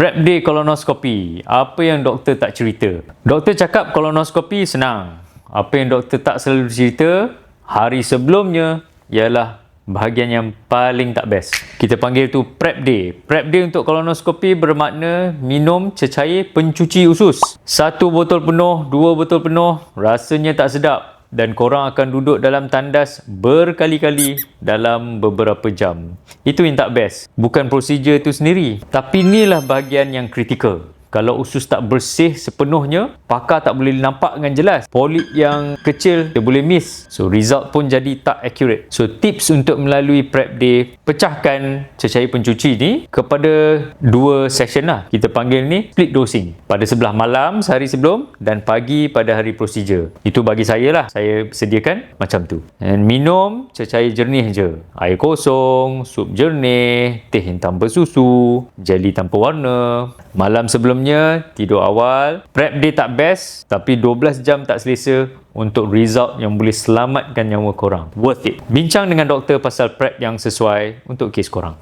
Prep day kolonoskopi. Apa yang doktor tak cerita? Doktor cakap kolonoskopi senang. Apa yang doktor tak selalu cerita, hari sebelumnya ialah bahagian yang paling tak best. Kita panggil tu prep day. Prep day untuk kolonoskopi bermakna minum cecair pencuci usus. 1 botol penuh, 2 botol penuh, rasanya tak sedap. Dan korang akan duduk dalam tandas berkali-kali dalam beberapa jam. Itu yang tak best. Bukan prosedur itu sendiri. Tapi inilah bahagian yang kritikal. Kalau usus tak bersih sepenuhnya, pakar tak boleh nampak dengan jelas. Polip yang kecil, dia boleh miss. So, result pun jadi tak accurate. So, tips untuk melalui prep day, pecahkan cecair pencuci ni kepada 2 session lah. Kita panggil ni split dosing. Pada sebelah malam sehari sebelum dan pagi pada hari prosedur. Itu bagi saya lah. Saya sediakan macam tu. Dan minum cecair jernih je. Air kosong, sup jernih, teh yang tanpa susu, jeli tanpa warna. Malam sebelumnya, tidur awal. Prep day tak best, tapi 12 jam tak selesa untuk result yang boleh selamatkan nyawa korang. Worth it. Bincang dengan doktor pasal prep yang sesuai untuk kes korang.